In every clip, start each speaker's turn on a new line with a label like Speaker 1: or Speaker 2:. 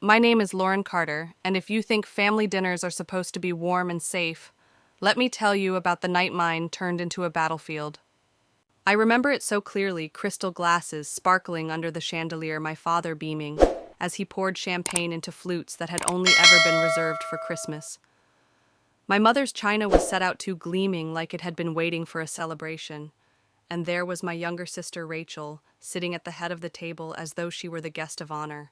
Speaker 1: My name is Lauren Carter, and if you think family dinners are supposed to be warm and safe, let me tell you about the night mine turned into a battlefield. I remember it so clearly, crystal glasses sparkling under the chandelier, my father beaming, as he poured champagne into flutes that had only ever been reserved for Christmas. My mother's china was set out too, gleaming like it had been waiting for a celebration, and there was my younger sister Rachel, sitting at the head of the table as though she were the guest of honor.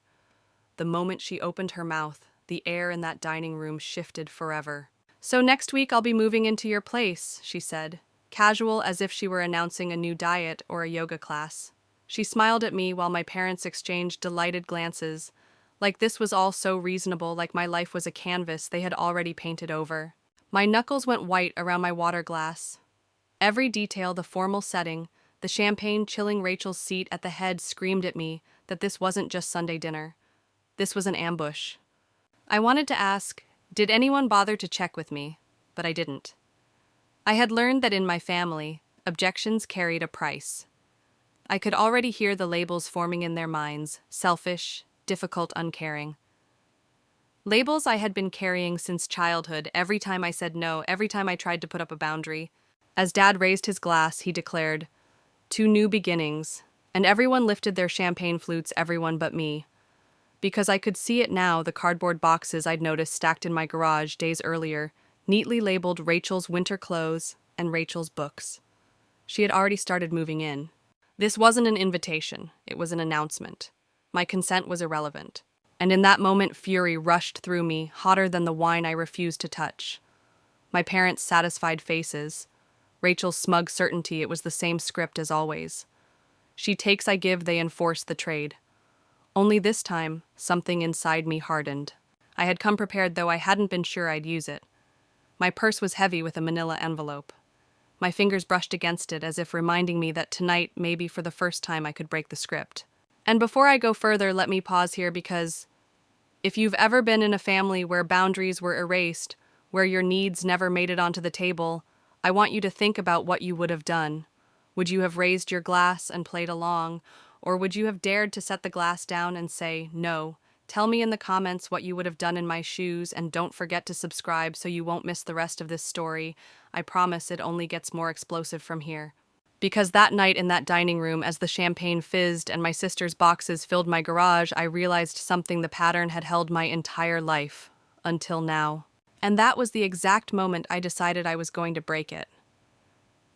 Speaker 1: The moment she opened her mouth, the air in that dining room shifted forever. "So next week I'll be moving into your place," she said, casual as if she were announcing a new diet or a yoga class. She smiled at me while my parents exchanged delighted glances, like this was all so reasonable, like my life was a canvas they had already painted over. My knuckles went white around my water glass. Every detail, the formal setting, the champagne chilling Rachel's seat at the head screamed at me that this wasn't just Sunday dinner. This was an ambush. I wanted to ask, did anyone bother to check with me? But I didn't. I had learned that in my family, objections carried a price. I could already hear the labels forming in their minds: selfish, difficult, uncaring. Labels I had been carrying since childhood, every time I said no, every time I tried to put up a boundary. As Dad raised his glass, he declared, "To new beginnings," and everyone lifted their champagne flutes, everyone but me. Because I could see it now, the cardboard boxes I'd noticed stacked in my garage days earlier, neatly labeled Rachel's winter clothes and Rachel's books. She had already started moving in. This wasn't an invitation, it was an announcement. My consent was irrelevant. And in that moment, fury rushed through me, hotter than the wine I refused to touch. My parents' satisfied faces, Rachel's smug certainty it was the same script as always. She takes, I give, they enforce the trade. Only this time, something inside me hardened. I had come prepared, though I hadn't been sure I'd use it. My purse was heavy with a manila envelope. My fingers brushed against it as if reminding me that tonight, maybe for the first time, I could break the script. And before I go further, let me pause here because if you've ever been in a family where boundaries were erased, where your needs never made it onto the table, I want you to think about what you would have done. Would you have raised your glass and played along, or would you have dared to set the glass down and say, "No"? Tell me in the comments what you would have done in my shoes, and don't forget to subscribe so you won't miss the rest of this story. I promise it only gets more explosive from here. Because that night in that dining room, as the champagne fizzed and my sister's boxes filled my garage, I realized something: the pattern had held my entire life, until now. And that was the exact moment I decided I was going to break it.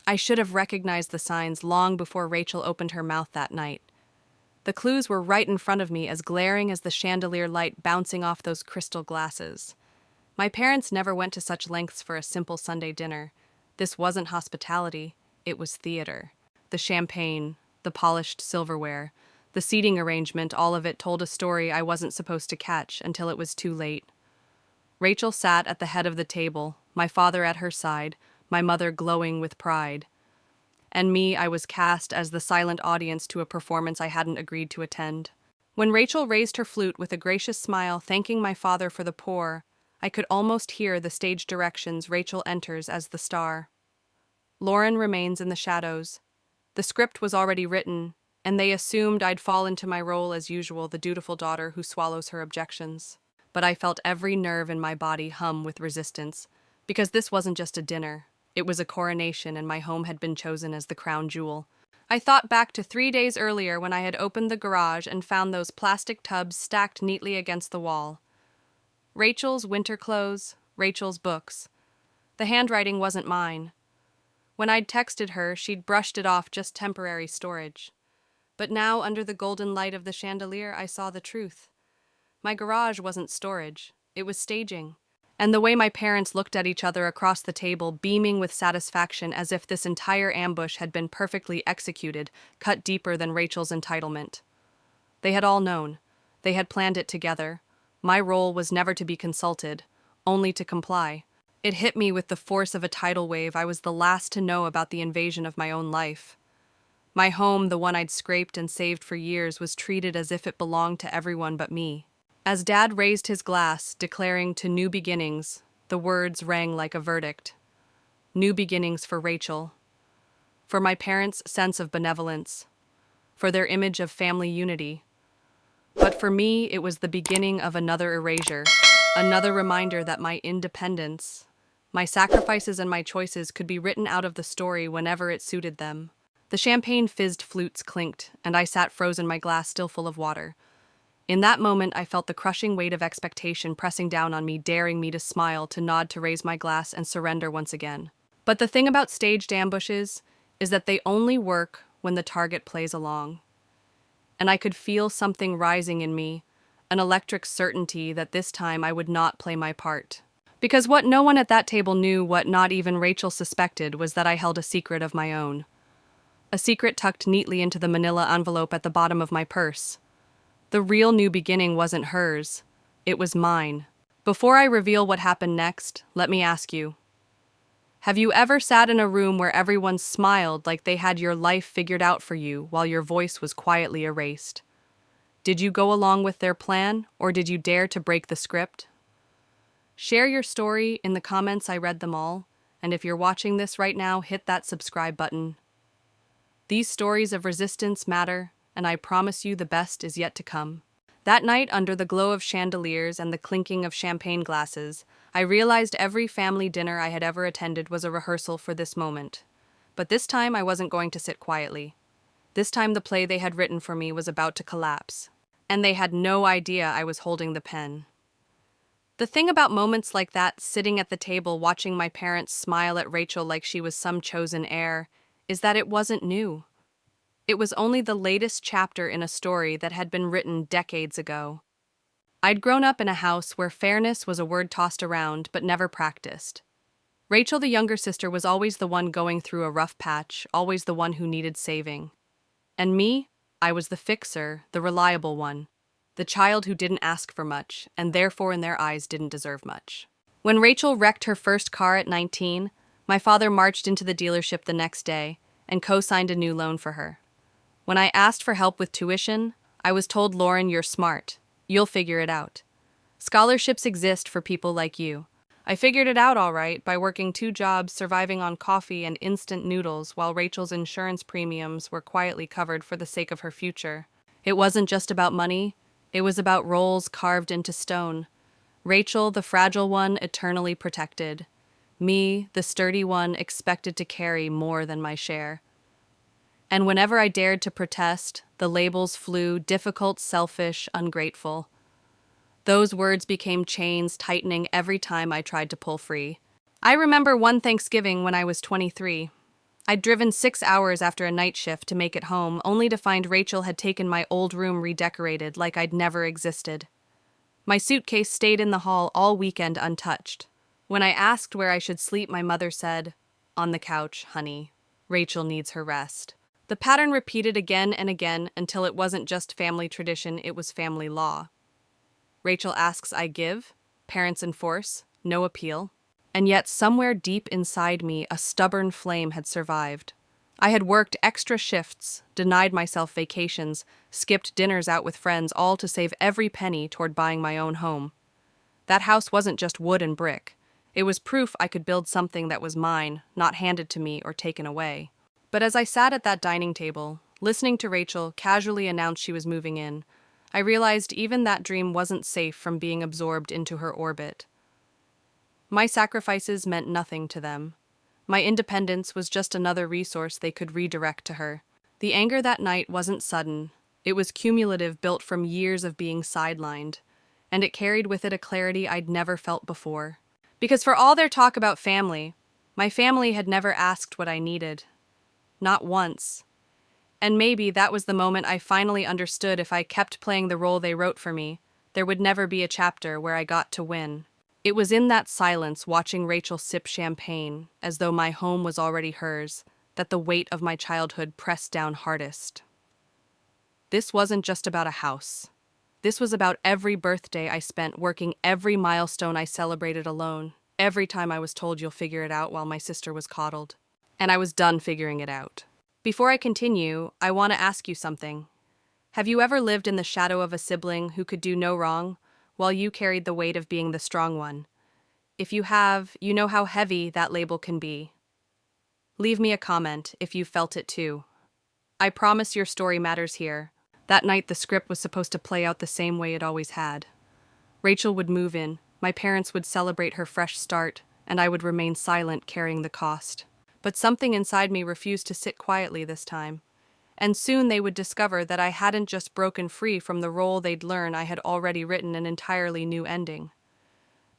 Speaker 1: I should have recognized the signs long before Rachel opened her mouth that night. The clues were right in front of me, as glaring as the chandelier light bouncing off those crystal glasses. My parents never went to such lengths for a simple Sunday dinner. This wasn't hospitality, it was theater. The champagne, the polished silverware, the seating arrangement, all of it told a story I wasn't supposed to catch until it was too late. Rachel sat at the head of the table, my father at her side, my mother glowing with pride. And me, I was cast as the silent audience to a performance I hadn't agreed to attend. When Rachel raised her flute with a gracious smile, thanking my father for the pour, I could almost hear the stage directions. Rachel enters as the star. Lauren remains in the shadows. The script was already written, and they assumed I'd fall into my role as usual, the dutiful daughter who swallows her objections. But I felt every nerve in my body hum with resistance, because this wasn't just a dinner. It was a coronation, and my home had been chosen as the crown jewel. I thought back to 3 days earlier when I had opened the garage and found those plastic tubs stacked neatly against the wall. Rachel's winter clothes, Rachel's books. The handwriting wasn't mine. When I'd texted her, she'd brushed it off, just temporary storage. But now, under the golden light of the chandelier, I saw the truth. My garage wasn't storage, it was staging. And the way my parents looked at each other across the table, beaming with satisfaction as if this entire ambush had been perfectly executed, cut deeper than Rachel's entitlement. They had all known. They had planned it together. My role was never to be consulted, only to comply. It hit me with the force of a tidal wave. I was the last to know about the invasion of my own life. My home, the one I'd scraped and saved for years, was treated as if it belonged to everyone but me. As Dad raised his glass, declaring "to new beginnings," the words rang like a verdict. New beginnings for Rachel. For my parents' sense of benevolence. For their image of family unity. But for me, it was the beginning of another erasure, another reminder that my independence, my sacrifices and my choices could be written out of the story whenever it suited them. The champagne fizzed flutes clinked, and I sat frozen, my glass still full of water. In that moment, I felt the crushing weight of expectation pressing down on me, daring me to smile, to nod, to raise my glass and surrender once again. But the thing about staged ambushes is that they only work when the target plays along. And I could feel something rising in me, an electric certainty that this time I would not play my part. Because what no one at that table knew, what not even Rachel suspected, was that I held a secret of my own. A secret tucked neatly into the manila envelope at the bottom of my purse. The real new beginning wasn't hers, it was mine. Before I reveal what happened next, let me ask you, have you ever sat in a room where everyone smiled like they had your life figured out for you while your voice was quietly erased? Did you go along with their plan, or did you dare to break the script? Share your story in the comments. I read them all, and if you're watching this right now, hit that subscribe button. These stories of resistance matter, and I promise you the best is yet to come. That night, under the glow of chandeliers and the clinking of champagne glasses, I realized every family dinner I had ever attended was a rehearsal for this moment. But this time I wasn't going to sit quietly. This time the play they had written for me was about to collapse, and they had no idea I was holding the pen. The thing about moments like that, sitting at the table watching my parents smile at Rachel like she was some chosen heir, is that it wasn't new. It was only the latest chapter in a story that had been written decades ago. I'd grown up in a house where fairness was a word tossed around but never practiced. Rachel, the younger sister, was always the one going through a rough patch, always the one who needed saving. And me, I was the fixer, the reliable one, the child who didn't ask for much, and therefore in their eyes didn't deserve much. When Rachel wrecked her first car at 19, my father marched into the dealership the next day and co-signed a new loan for her. When I asked for help with tuition, I was told, "Lauren, you're smart. You'll figure it out. Scholarships exist for people like you." I figured it out all right by working 2 jobs, surviving on coffee and instant noodles while Rachel's insurance premiums were quietly covered for the sake of her future. It wasn't just about money, it was about roles carved into stone. Rachel, the fragile one, eternally protected. Me, the sturdy one, expected to carry more than my share. And whenever I dared to protest, the labels flew: difficult, selfish, ungrateful. Those words became chains, tightening every time I tried to pull free. I remember one Thanksgiving when I was 23. I'd driven 6 hours after a night shift to make it home, only to find Rachel had taken my old room redecorated like I'd never existed. My suitcase stayed in the hall all weekend untouched. When I asked where I should sleep, my mother said, "On the couch, honey. Rachel needs her rest." The pattern repeated again and again until it wasn't just family tradition, it was family law. Rachel asks, I give. Parents enforce. No appeal. And yet somewhere deep inside me, a stubborn flame had survived. I had worked extra shifts, denied myself vacations, skipped dinners out with friends, all to save every penny toward buying my own home. That house wasn't just wood and brick. It was proof I could build something that was mine, not handed to me or taken away. But as I sat at that dining table, listening to Rachel casually announce she was moving in, I realized even that dream wasn't safe from being absorbed into her orbit. My sacrifices meant nothing to them. My independence was just another resource they could redirect to her. The anger that night wasn't sudden. It was cumulative, built from years of being sidelined, and it carried with it a clarity I'd never felt before. Because for all their talk about family, my family had never asked what I needed. Not once. And maybe that was the moment I finally understood if I kept playing the role they wrote for me, there would never be a chapter where I got to win. It was in that silence, watching Rachel sip champagne, as though my home was already hers, that the weight of my childhood pressed down hardest. This wasn't just about a house. This was about every birthday I spent working, every milestone I celebrated alone, every time I was told, "You'll figure it out," while my sister was coddled. And I was done figuring it out. Before I continue, I want to ask you something. Have you ever lived in the shadow of a sibling who could do no wrong, while you carried the weight of being the strong one? If you have, you know how heavy that label can be. Leave me a comment if you felt it too. I promise your story matters here. That night, the script was supposed to play out the same way it always had. Rachel would move in, my parents would celebrate her fresh start, and I would remain silent, carrying the cost. But something inside me refused to sit quietly this time. And soon they would discover that I hadn't just broken free from the role they'd learn I had already written an entirely new ending.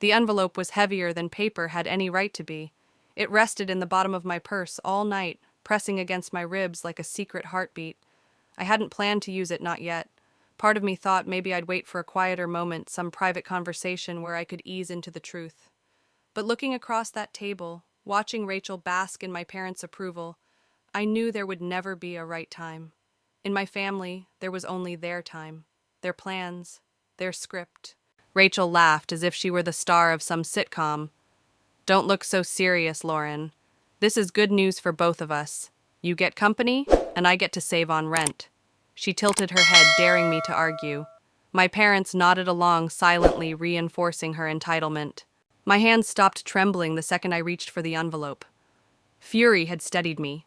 Speaker 1: The envelope was heavier than paper had any right to be. It rested in the bottom of my purse all night, pressing against my ribs like a secret heartbeat. I hadn't planned to use it, not yet. Part of me thought maybe I'd wait for a quieter moment, some private conversation where I could ease into the truth. But looking across that table, watching Rachel bask in my parents' approval, I knew there would never be a right time. In my family, there was only their time, their plans, their script. Rachel laughed as if she were the star of some sitcom. "Don't look so serious, Lauren. This is good news for both of us. You get company, and I get to save on rent." She tilted her head, daring me to argue. My parents nodded along, silently reinforcing her entitlement. My hands stopped trembling the second I reached for the envelope. Fury had steadied me.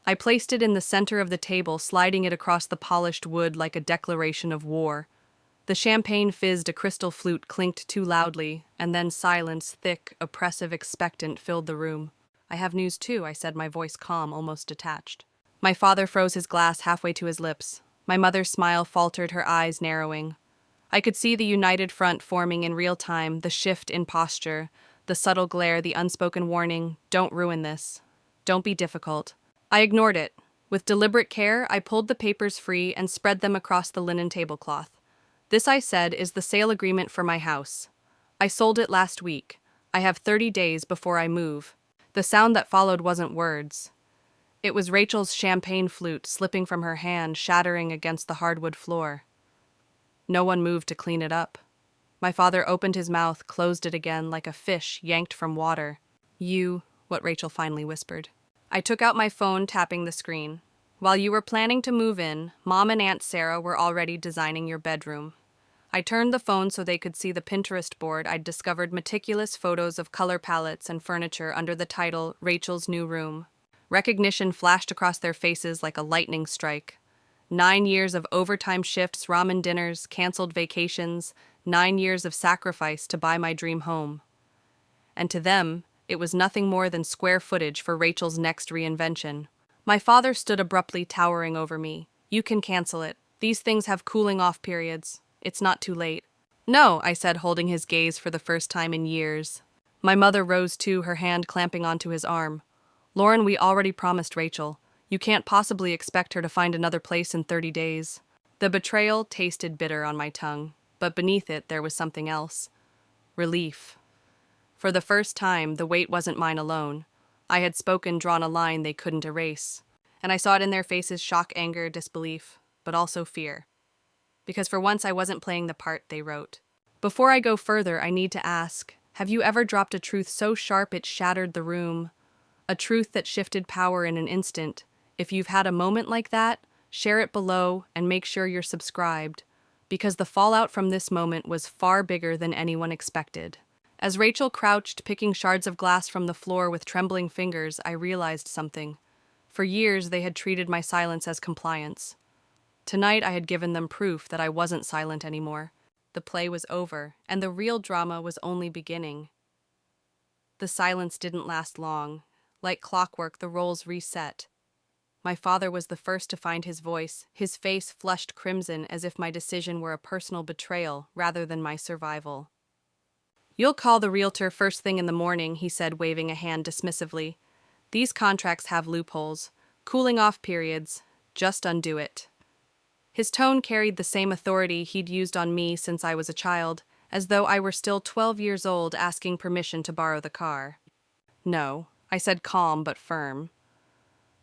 Speaker 1: I placed it in the center of the table, sliding it across the polished wood like a declaration of war. The champagne fizzed, a crystal flute clinked too loudly, and then silence, thick, oppressive, expectant, filled the room. "I have news too," I said, my voice calm, almost detached. My father froze his glass halfway to his lips. My mother's smile faltered, her eyes narrowing. I could see the united front forming in real time, the shift in posture, the subtle glare, the unspoken warning, "Don't ruin this. Don't be difficult." I ignored it. With deliberate care, I pulled the papers free and spread them across the linen tablecloth. "This," I said, "is the sale agreement for my house. I sold it last week. I have 30 days before I move." The sound that followed wasn't words. It was Rachel's champagne flute slipping from her hand, shattering against the hardwood floor. No one moved to clean it up. My father opened his mouth, closed it again like a fish yanked from water. What Rachel finally whispered. I took out my phone, tapping the screen. "While you were planning to move in, Mom and Aunt Sarah were already designing your bedroom." I turned the phone so they could see the Pinterest board. I'd discovered meticulous photos of color palettes and furniture under the title Rachel's New Room. Recognition flashed across their faces like a lightning strike. 9 years of overtime shifts, ramen dinners, canceled vacations, 9 years of sacrifice to buy my dream home. And to them, it was nothing more than square footage for Rachel's next reinvention. My father stood abruptly, towering over me. "You can cancel it. These things have cooling-off periods. It's not too late." "No," I said, holding his gaze for the first time in years. My mother rose too, her hand clamping onto his arm. "Lauren, we already promised Rachel. You can't possibly expect her to find another place in 30 days. The betrayal tasted bitter on my tongue, but beneath it there was something else. Relief. For the first time, the weight wasn't mine alone. I had spoken, drawn a line they couldn't erase. And I saw it in their faces: shock, anger, disbelief, but also fear. Because for once I wasn't playing the part they wrote. Before I go further, I need to ask, have you ever dropped a truth so sharp it shattered the room? A truth that shifted power in an instant. If you've had a moment like that, share it below and make sure you're subscribed, because the fallout from this moment was far bigger than anyone expected. As Rachel crouched, picking shards of glass from the floor with trembling fingers, I realized something. For years, they had treated my silence as compliance. Tonight, I had given them proof that I wasn't silent anymore. The play was over, and the real drama was only beginning. The silence didn't last long. Like clockwork, the roles reset. My father was the first to find his voice, his face flushed crimson as if my decision were a personal betrayal rather than my survival. "You'll call the realtor first thing in the morning," he said, waving a hand dismissively. "These contracts have loopholes, cooling-off periods. Just undo it." His tone carried the same authority he'd used on me since I was a child, as though I were still 12 years old asking permission to borrow the car. "No," I said, calm but firm.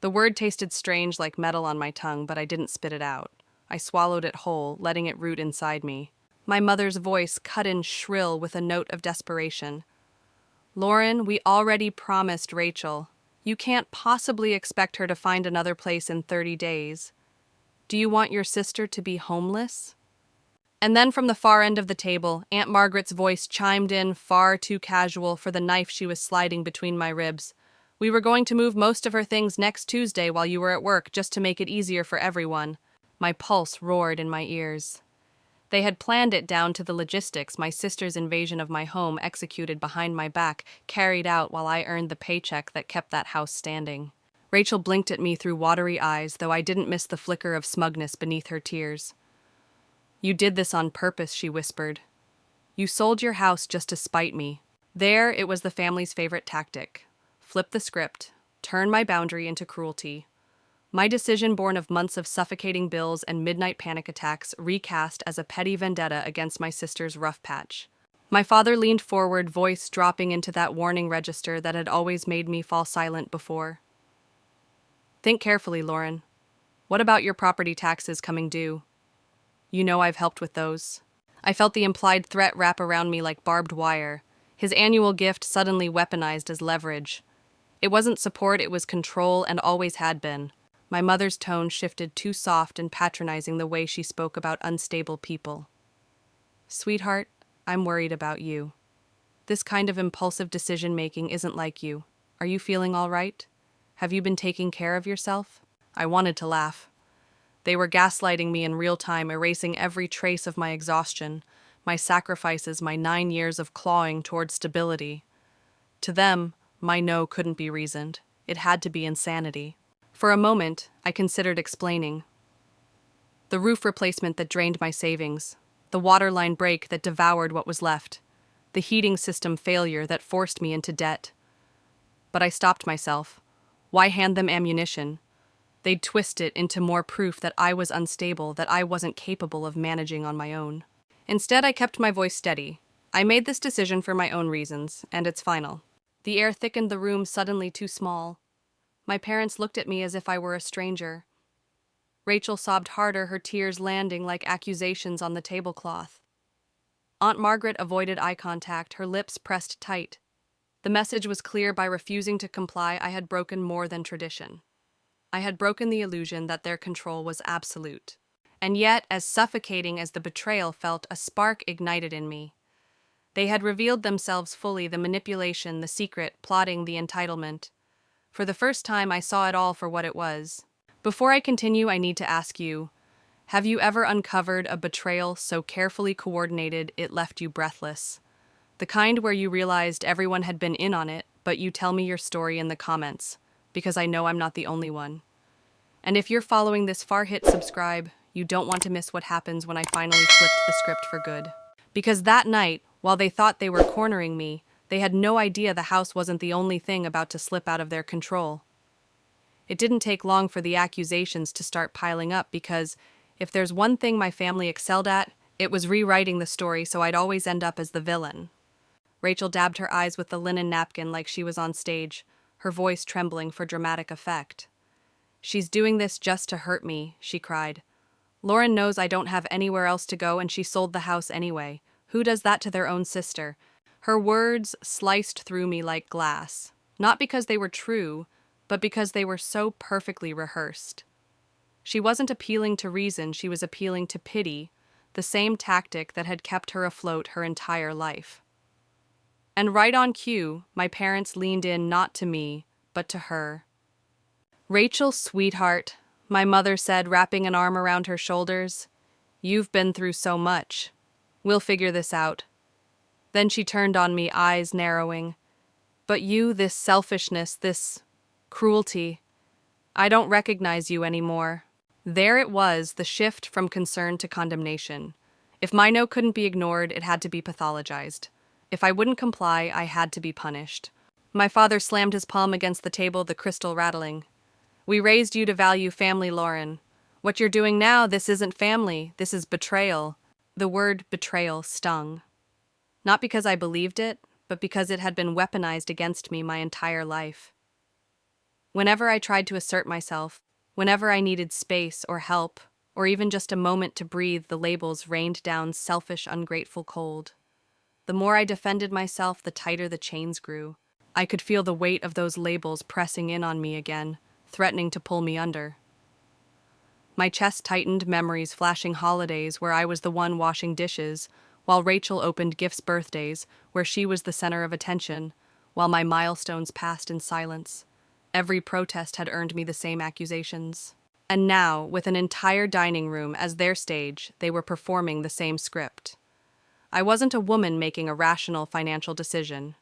Speaker 1: The word tasted strange, like metal on my tongue, but I didn't spit it out. I swallowed it whole, letting it root inside me. My mother's voice cut in shrill with a note of desperation. "Lauren, we already promised Rachel. You can't possibly expect her to find another place in 30 days. Do you want your sister to be homeless?" And then from the far end of the table, Aunt Margaret's voice chimed in, far too casual for the knife she was sliding between my ribs. "We were going to move most of her things next Tuesday while you were at work, just to make it easier for everyone. My pulse roared in my ears. They had planned it down to the logistics, my sister's invasion of my home executed behind my back, carried out while I earned the paycheck that kept that house standing. Rachel blinked at me through watery eyes, though I didn't miss the flicker of smugness beneath her tears. "You did this on purpose," she whispered. "You sold your house just to spite me." There, it was the family's favorite tactic. Flip the script, turn my boundary into cruelty. My decision, born of months of suffocating bills and midnight panic attacks, recast as a petty vendetta against my sister's rough patch. My father leaned forward, voice dropping into that warning register that had always made me fall silent before. "Think carefully, Lauren. What about your property taxes coming due? You know I've helped with those." I felt the implied threat wrap around me like barbed wire, his annual gift suddenly weaponized as leverage. It wasn't support, it was control, and always had been. My mother's tone shifted, too soft and patronizing the way she spoke about unstable people. "Sweetheart, I'm worried about you. This kind of impulsive decision-making isn't like you. Are you feeling all right? Have you been taking care of yourself?" I wanted to laugh. They were gaslighting me in real time, erasing every trace of my exhaustion, my sacrifices, my 9 years of clawing toward stability. To them, my no couldn't be reasoned. It had to be insanity. For a moment, I considered explaining. The roof replacement that drained my savings, the water line break that devoured what was left, the heating system failure that forced me into debt. But I stopped myself. Why hand them ammunition? They'd twist it into more proof that I was unstable, that I wasn't capable of managing on my own. Instead, I kept my voice steady. I made this decision for my own reasons, and it's final. The air thickened, the room suddenly too small. My parents looked at me as if I were a stranger. Rachel sobbed harder, her tears landing like accusations on the tablecloth. Aunt Margaret avoided eye contact, her lips pressed tight. The message was clear: by refusing to comply, I had broken more than tradition. I had broken the illusion that their control was absolute. And yet, as suffocating as the betrayal felt, a spark ignited in me. They had revealed themselves fully, the manipulation, the secret, plotting, the entitlement. For the first time, I saw it all for what it was. Before I continue, I need to ask you, have you ever uncovered a betrayal so carefully coordinated it left you breathless? The kind where you realized everyone had been in on it, but you tell me your story in the comments, because I know I'm not the only one. And if you're following this far, hit subscribe. You don't want to miss what happens when I finally flipped the script for good. Because that night, while they thought they were cornering me, they had no idea the house wasn't the only thing about to slip out of their control. It didn't take long for the accusations to start piling up, because if there's one thing my family excelled at, it was rewriting the story so I'd always end up as the villain. Rachel dabbed her eyes with the linen napkin like she was on stage, her voice trembling for dramatic effect. "She's doing this just to hurt me," she cried. "Lauren knows I don't have anywhere else to go, and she sold the house anyway. Who does that to their own sister?" Her words sliced through me like glass, not because they were true, but because they were so perfectly rehearsed. She wasn't appealing to reason, she was appealing to pity, the same tactic that had kept her afloat her entire life. And right on cue, my parents leaned in, not to me, but to her. "Rachel, sweetheart," my mother said, wrapping an arm around her shoulders, "you've been through so much. We'll figure this out." Then she turned on me, eyes narrowing. "But you, this selfishness, this cruelty, I don't recognize you anymore." There it was, the shift from concern to condemnation. If my no couldn't be ignored, it had to be pathologized. If I wouldn't comply, I had to be punished. My father slammed his palm against the table, the crystal rattling. "We raised you to value family, Lauren. What you're doing now, this isn't family, this is betrayal." The word betrayal stung. Not because I believed it, but because it had been weaponized against me my entire life. Whenever I tried to assert myself, whenever I needed space or help, or even just a moment to breathe, the labels rained down selfish, ungrateful cold. The more I defended myself, the tighter the chains grew. I could feel the weight of those labels pressing in on me again, threatening to pull me under. My chest tightened, memories flashing holidays where I was the one washing dishes, while Rachel opened gifts, birthdays, where she was the center of attention, while my milestones passed in silence. Every protest had earned me the same accusations. And now, with an entire dining room as their stage, they were performing the same script. I wasn't a woman making a rational financial decision.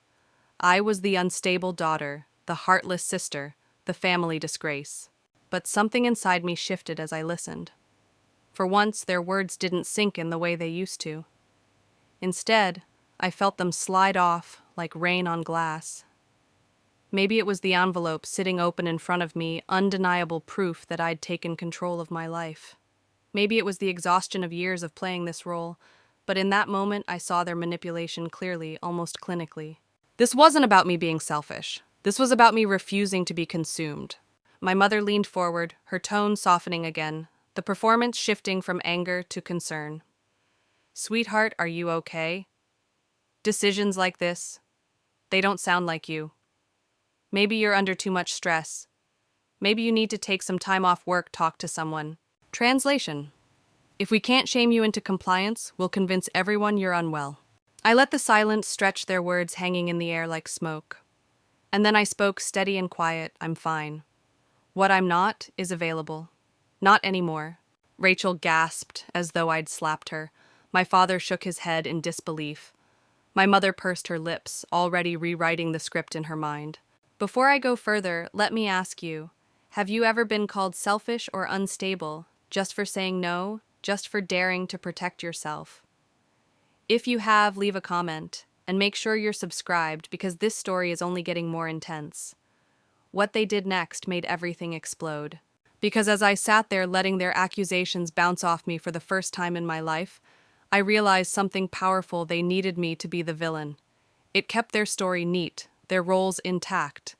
Speaker 1: I was the unstable daughter, the heartless sister, the family disgrace. But something inside me shifted as I listened. For once, their words didn't sink in the way they used to. Instead, I felt them slide off like rain on glass. Maybe it was the envelope sitting open in front of me, undeniable proof that I'd taken control of my life. Maybe it was the exhaustion of years of playing this role, but in that moment I saw their manipulation clearly, almost clinically. This wasn't about me being selfish. This was about me refusing to be consumed. My mother leaned forward, her tone softening again, the performance shifting from anger to concern. "Sweetheart, are you okay? Decisions like this, they don't sound like you. Maybe you're under too much stress. Maybe you need to take some time off work, talk to someone." Translation: if we can't shame you into compliance, we'll convince everyone you're unwell. I let the silence stretch, their words hanging in the air like smoke. And then I spoke steady and quiet. "I'm fine. What I'm not is available. Not anymore." Rachel gasped as though I'd slapped her. My father shook his head in disbelief. My mother pursed her lips, already rewriting the script in her mind. Before I go further, let me ask you, have you ever been called selfish or unstable, just for saying no, just for daring to protect yourself? If you have, leave a comment, and make sure you're subscribed because this story is only getting more intense. What they did next made everything explode. Because as I sat there letting their accusations bounce off me for the first time in my life, I realized something powerful: they needed me to be the villain. It kept their story neat, their roles intact.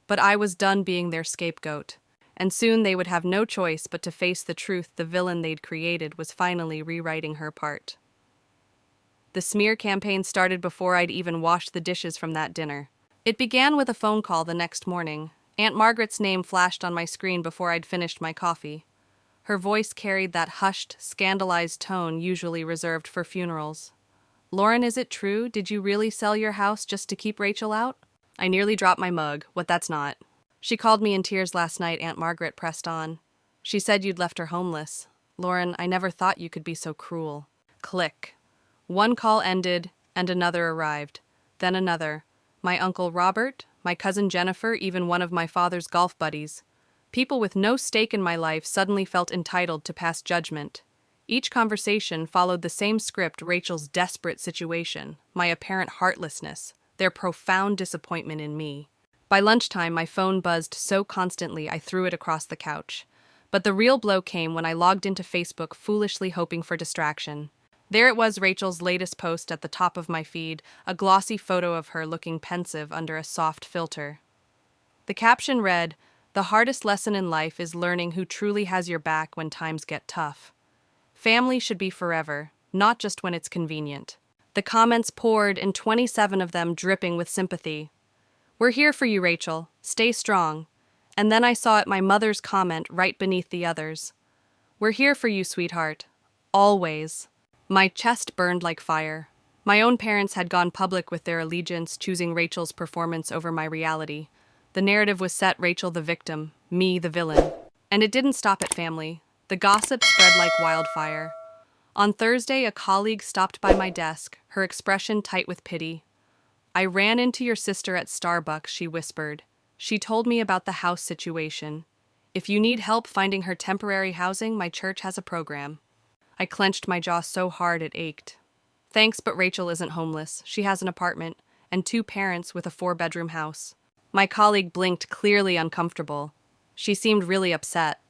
Speaker 1: But I was done being their scapegoat, and soon they would have no choice but to face the truth: the villain they'd created was finally rewriting her part. The smear campaign started before I'd even washed the dishes from that dinner. It began with a phone call the next morning. Aunt Margaret's name flashed on my screen before I'd finished my coffee. Her voice carried that hushed, scandalized tone usually reserved for funerals. "Lauren, is it true? Did you really sell your house just to keep Rachel out?" I nearly dropped my mug. "What, that's not." "She called me in tears last night," Aunt Margaret pressed on. "She said you'd left her homeless. Lauren, I never thought you could be so cruel." Click. One call ended, and another arrived. Then another. My Uncle Robert, my cousin Jennifer, even one of my father's golf buddies. People with no stake in my life suddenly felt entitled to pass judgment. Each conversation followed the same script: Rachel's desperate situation, my apparent heartlessness, their profound disappointment in me. By lunchtime, my phone buzzed so constantly I threw it across the couch. But the real blow came when I logged into Facebook, foolishly hoping for distraction. There it was, Rachel's latest post at the top of my feed, a glossy photo of her looking pensive under a soft filter. The caption read, "The hardest lesson in life is learning who truly has your back when times get tough. Family should be forever, not just when it's convenient." The comments poured, and 27 of them dripping with sympathy. "We're here for you, Rachel. Stay strong." And then I saw it, my mother's comment right beneath the others. "We're here for you, sweetheart. Always." My chest burned like fire. My own parents had gone public with their allegiance, choosing Rachel's performance over my reality. The narrative was set: Rachel the victim, me the villain. And it didn't stop at family. The gossip spread like wildfire. On Thursday, a colleague stopped by my desk, her expression tight with pity. "I ran into your sister at Starbucks," she whispered. "She told me about the house situation. If you need help finding her temporary housing, my church has a program." I clenched my jaw so hard it ached. "Thanks, but Rachel isn't homeless. She has an apartment, and 2 parents with a 4-bedroom house." My colleague blinked, clearly uncomfortable. She seemed really upset.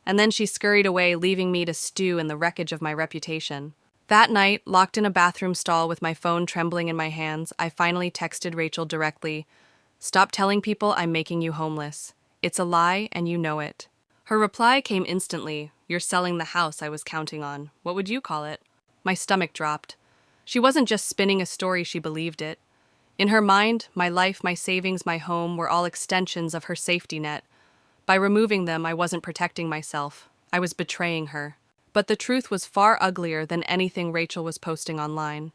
Speaker 1: And then she scurried away, leaving me to stew in the wreckage of my reputation. That night, locked in a bathroom stall with my phone trembling in my hands, I finally texted Rachel directly, "Stop telling people I'm making you homeless. It's a lie, and you know it." Her reply came instantly: "You're selling the house I was counting on. What would you call it?" My stomach dropped. She wasn't just spinning a story, she believed it. In her mind, my life, my savings, my home were all extensions of her safety net. By removing them, I wasn't protecting myself. I was betraying her. But the truth was far uglier than anything Rachel was posting online.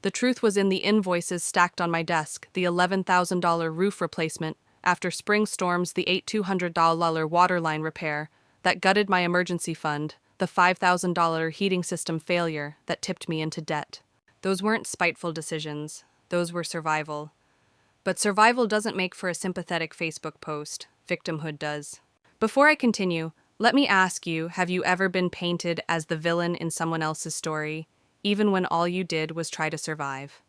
Speaker 1: The truth was in the invoices stacked on my desk: the $11,000 roof replacement after spring storms, the $8,200 water line repair, that gutted my emergency fund, the $5,000 heating system failure that tipped me into debt. Those weren't spiteful decisions, those were survival. But survival doesn't make for a sympathetic Facebook post, victimhood does. Before I continue, let me ask you, have you ever been painted as the villain in someone else's story, even when all you did was try to survive?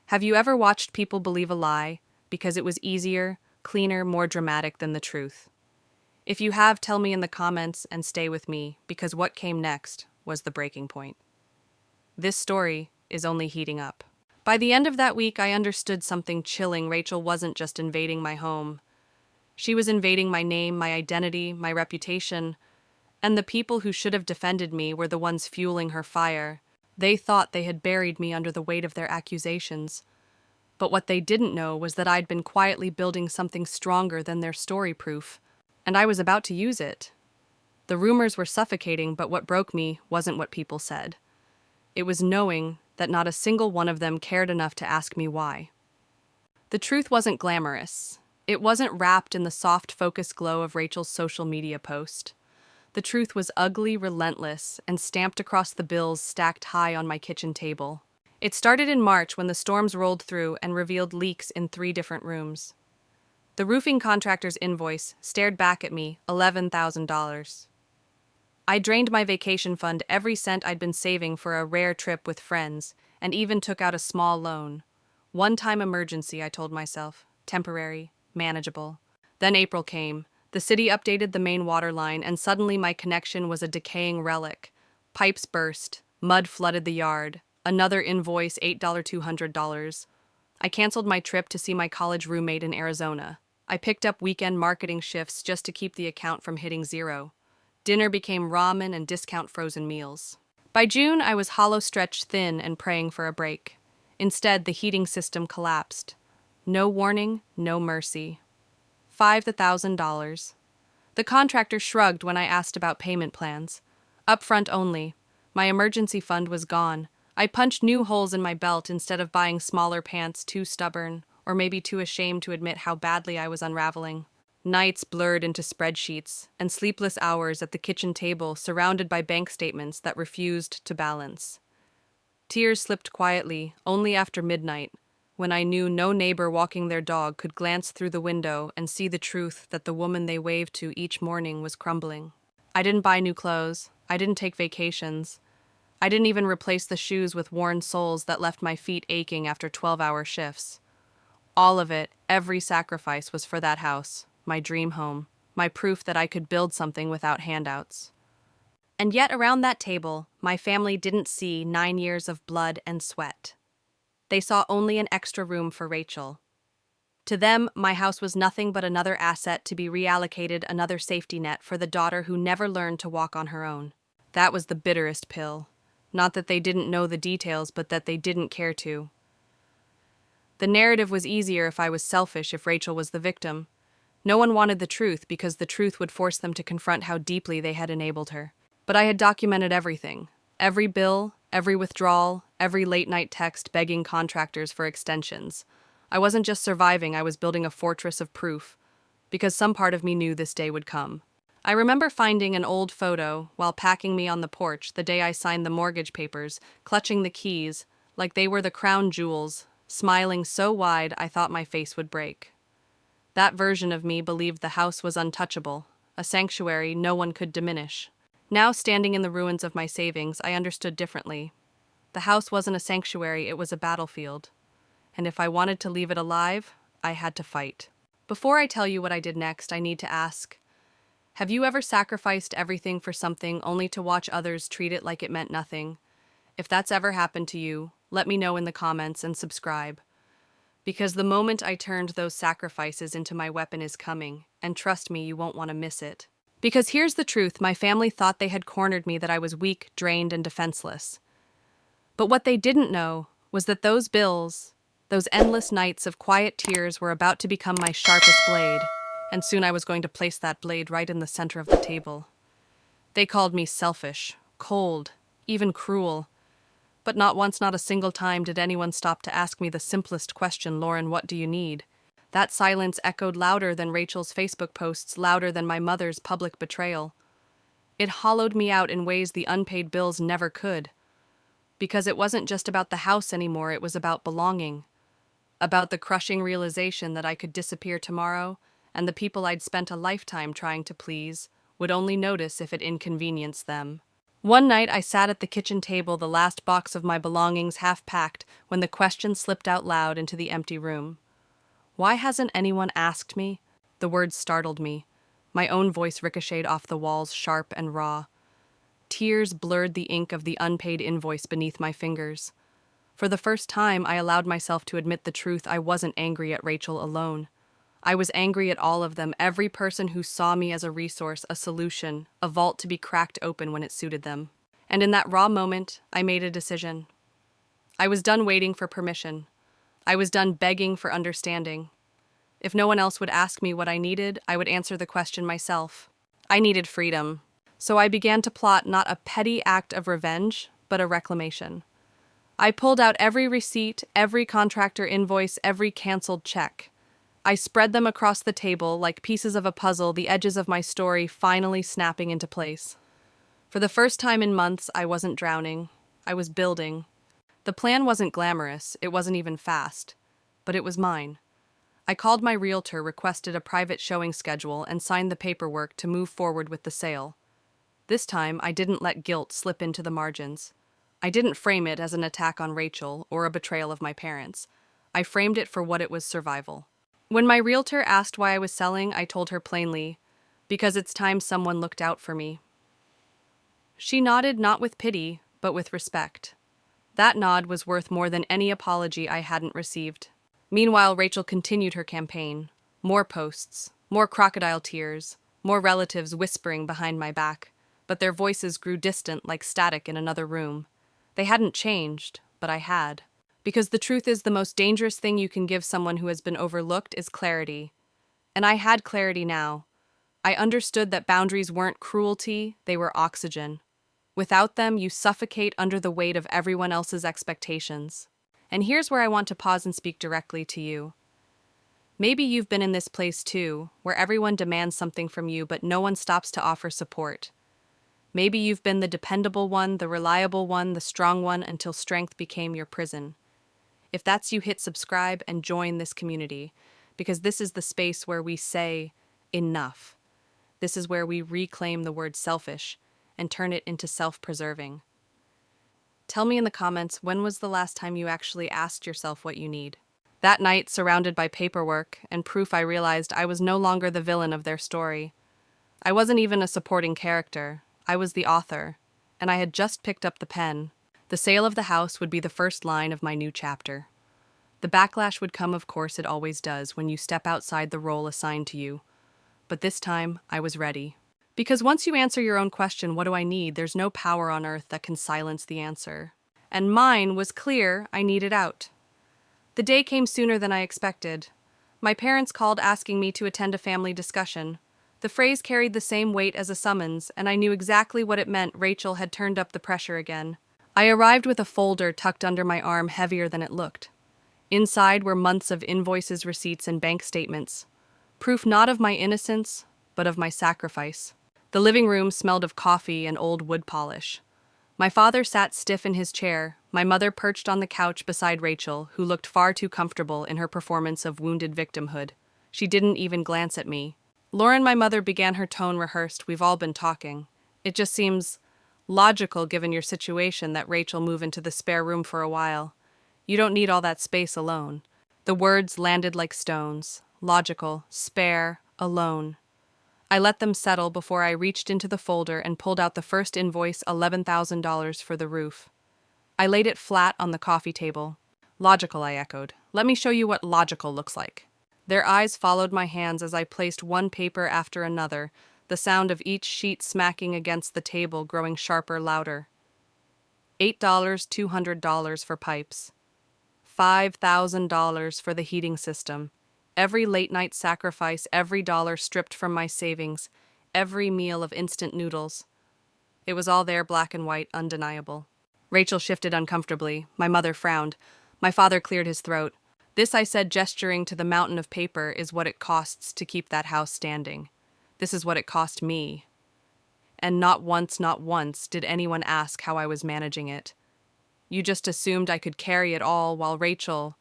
Speaker 1: Have you ever watched people believe a lie because it was easier, cleaner, more dramatic than the truth? If you have, tell me in the comments and stay with me, because what came next was the breaking point. This story is only heating up. By the end of that week, I understood something chilling. Rachel wasn't just invading my home. She was invading my name, my identity, my reputation, and the people who should have defended me were the ones fueling her fire. They thought they had buried me under the weight of their accusations. But what they didn't know was that I'd been quietly building something stronger than their story proof, and I was about to use it. The rumors were suffocating, but what broke me wasn't what people said. It was knowing that not a single one of them cared enough to ask me why. The truth wasn't glamorous. It wasn't wrapped in the soft focus glow of Rachel's social media post. The truth was ugly, relentless, and stamped across the bills stacked high on my kitchen table. It started in March when the storms rolled through and revealed leaks in 3 different rooms. The roofing contractor's invoice stared back at me, $11,000. I drained my vacation fund, every cent I'd been saving for a rare trip with friends, and even took out a small loan. One-time emergency, I told myself. Temporary, manageable. Then April came. The city updated the main water line, and suddenly my connection was a decaying relic. Pipes burst. Mud flooded the yard. Another invoice, $8,200. I canceled my trip to see my college roommate in Arizona. I picked up weekend marketing shifts just to keep the account from hitting zero. Dinner became ramen and discount frozen meals. By June, I was hollow stretched thin and praying for a break. Instead, the heating system collapsed. No warning, no mercy. $5,000. The contractor shrugged when I asked about payment plans. Upfront only. My emergency fund was gone. I punched new holes in my belt instead of buying smaller pants, too stubborn, or maybe too ashamed to admit how badly I was unraveling. Nights blurred into spreadsheets, and sleepless hours at the kitchen table surrounded by bank statements that refused to balance. Tears slipped quietly, only after midnight, when I knew no neighbor walking their dog could glance through the window and see the truth that the woman they waved to each morning was crumbling. I didn't buy new clothes. I didn't take vacations. I didn't even replace the shoes with worn soles that left my feet aching after 12-hour shifts. All of it, every sacrifice, was for that house, my dream home, my proof that I could build something without handouts. And yet around that table, my family didn't see 9 years of blood and sweat. They saw only an extra room for Rachel. To them, my house was nothing but another asset to be reallocated, another safety net for the daughter who never learned to walk on her own. That was the bitterest pill. Not that they didn't know the details, but that they didn't care to. The narrative was easier if I was selfish, if Rachel was the victim. No one wanted the truth because the truth would force them to confront how deeply they had enabled her. But I had documented everything. Every bill, every withdrawal, every late-night text begging contractors for extensions. I wasn't just surviving, I was building a fortress of proof, because some part of me knew this day would come. I remember finding an old photo while packing me on the porch the day I signed the mortgage papers, clutching the keys like they were the crown jewels, smiling so wide I thought my face would break. That version of me believed the house was untouchable, a sanctuary no one could diminish. Now, standing in the ruins of my savings, I understood differently. The house wasn't a sanctuary, it was a battlefield. And if I wanted to leave it alive, I had to fight. Before I tell you what I did next, I need to ask, have you ever sacrificed everything for something only to watch others treat it like it meant nothing? If that's ever happened to you, let me know in the comments and subscribe. Because the moment I turned those sacrifices into my weapon is coming, and trust me, you won't want to miss it. Because here's the truth, my family thought they had cornered me, that I was weak, drained, and defenseless. But what they didn't know was that those bills, those endless nights of quiet tears, were about to become my sharpest blade, and soon I was going to place that blade right in the center of the table. They called me selfish, cold, even cruel. But not once, not a single time, did anyone stop to ask me the simplest question, Lauren, what do you need? That silence echoed louder than Rachel's Facebook posts, louder than my mother's public betrayal. It hollowed me out in ways the unpaid bills never could. Because it wasn't just about the house anymore, it was about belonging. About the crushing realization that I could disappear tomorrow, and the people I'd spent a lifetime trying to please would only notice if it inconvenienced them. One night I sat at the kitchen table, the last box of my belongings half packed, when the question slipped out loud into the empty room. Why hasn't anyone asked me? The words startled me. My own voice ricocheted off the walls, sharp and raw. Tears blurred the ink of the unpaid invoice beneath my fingers. For the first time, I allowed myself to admit the truth. I wasn't angry at Rachel alone. I was angry at all of them, every person who saw me as a resource, a solution, a vault to be cracked open when it suited them. And in that raw moment, I made a decision. I was done waiting for permission. I was done begging for understanding. If no one else would ask me what I needed, I would answer the question myself. I needed freedom. So I began to plot not a petty act of revenge, but a reclamation. I pulled out every receipt, every contractor invoice, every canceled check. I spread them across the table like pieces of a puzzle, the edges of my story finally snapping into place. For the first time in months, I wasn't drowning. I was building. The plan wasn't glamorous, it wasn't even fast, but it was mine. I called my realtor, requested a private showing schedule, and signed the paperwork to move forward with the sale. This time, I didn't let guilt slip into the margins. I didn't frame it as an attack on Rachel or a betrayal of my parents. I framed it for what it was: survival. When my realtor asked why I was selling, I told her plainly, because it's time someone looked out for me. She nodded, not with pity, but with respect. That nod was worth more than any apology I hadn't received. Meanwhile, Rachel continued her campaign. More posts, more crocodile tears, more relatives whispering behind my back, but their voices grew distant like static in another room. They hadn't changed, but I had. Because the truth is, the most dangerous thing you can give someone who has been overlooked is clarity. And I had clarity now. I understood that boundaries weren't cruelty, they were oxygen. Without them, you suffocate under the weight of everyone else's expectations. And here's where I want to pause and speak directly to you. Maybe you've been in this place too, where everyone demands something from you, but no one stops to offer support. Maybe you've been the dependable one, the reliable one, the strong one, until strength became your prison. If that's you, hit subscribe and join this community, because this is the space where we say, enough. This is where we reclaim the word selfish and turn it into self-preserving. Tell me in the comments, when was the last time you actually asked yourself what you need? That night, surrounded by paperwork and proof, I realized I was no longer the villain of their story. I wasn't even a supporting character. I was the author, and I had just picked up the pen. The sale of the house would be the first line of my new chapter. The backlash would come, of course it always does, when you step outside the role assigned to you. But this time, I was ready. Because once you answer your own question, what do I need, there's no power on earth that can silence the answer. And mine was clear: I needed out. The day came sooner than I expected. My parents called asking me to attend a family discussion. The phrase carried the same weight as a summons, and I knew exactly what it meant. Rachel had turned up the pressure again. I arrived with a folder tucked under my arm, heavier than it looked. Inside were months of invoices, receipts, and bank statements. Proof not of my innocence, but of my sacrifice. The living room smelled of coffee and old wood polish. My father sat stiff in his chair, my mother perched on the couch beside Rachel, who looked far too comfortable in her performance of wounded victimhood. She didn't even glance at me. Lauren, my mother, began, her tone rehearsed. We've all been talking. It just seems logical, given your situation, that Rachel move into the spare room for a while. You don't need all that space alone. The words landed like stones. Logical, spare, alone. I let them settle before I reached into the folder and pulled out the first invoice, $11,000 for the roof. I laid it flat on the coffee table. Logical, I echoed. Let me show you what logical looks like. Their eyes followed my hands as I placed one paper after another, the sound of each sheet smacking against the table growing sharper, louder. $8, $200 for pipes. $5,000 for the heating system. Every late-night sacrifice, every dollar stripped from my savings, every meal of instant noodles. It was all there, black and white, undeniable. Rachel shifted uncomfortably. My mother frowned. My father cleared his throat. This, I said, gesturing to the mountain of paper, is what it costs to keep that house standing. This is what it cost me. and not once did anyone ask how I was managing it. You just assumed I could carry it all while Rachel...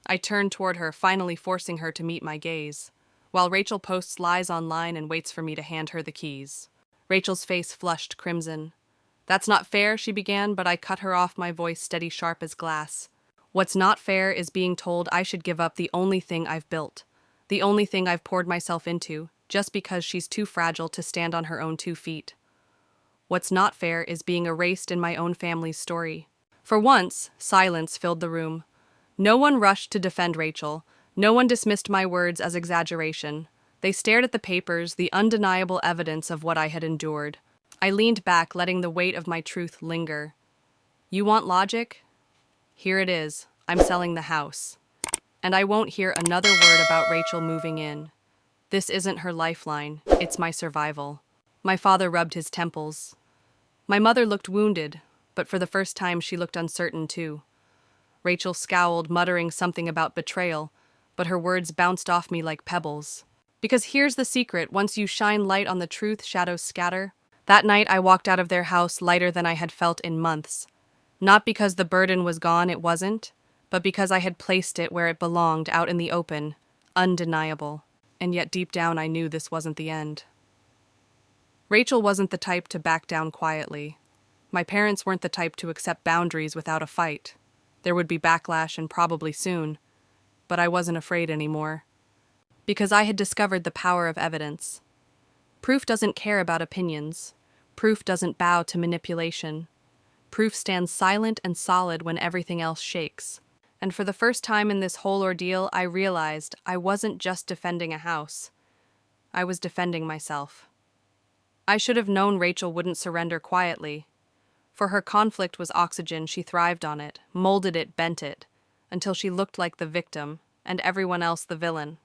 Speaker 1: I turned toward her, finally forcing her to meet my gaze, while Rachel posts lies online and waits for me to hand her the keys. Rachel's face flushed crimson. "That's not fair," she began, but I cut her off, my voice steady, sharp as glass. "What's not fair is being told I should give up the only thing I've built, the only thing I've poured myself into, just because she's too fragile to stand on her own 2 feet. What's not fair is being erased in my own family's story." For once, silence filled the room. No one rushed to defend Rachel. No one dismissed my words as exaggeration. They stared at the papers, the undeniable evidence of what I had endured. I leaned back, letting the weight of my truth linger. "You want logic? Here it is. I'm selling the house. And I won't hear another word about Rachel moving in. This isn't her lifeline. It's my survival." My father rubbed his temples. My mother looked wounded, but for the first time she looked uncertain too. Rachel scowled, muttering something about betrayal, but her words bounced off me like pebbles. Because here's the secret: once you shine light on the truth, shadows scatter. That night I walked out of their house lighter than I had felt in months. Not because the burden was gone, it wasn't, but because I had placed it where it belonged, out in the open, undeniable. And yet deep down I knew this wasn't the end. Rachel wasn't the type to back down quietly. My parents weren't the type to accept boundaries without a fight. There would be backlash, and probably soon. But I wasn't afraid anymore. Because I had discovered the power of evidence. Proof doesn't care about opinions. Proof doesn't bow to manipulation. Proof stands silent and solid when everything else shakes. And for the first time in this whole ordeal, I realized I wasn't just defending a house. I was defending myself. I should have known Rachel wouldn't surrender quietly. For her conflict was oxygen. She thrived on it, molded it, bent it, until she looked like the victim, and everyone else the villain.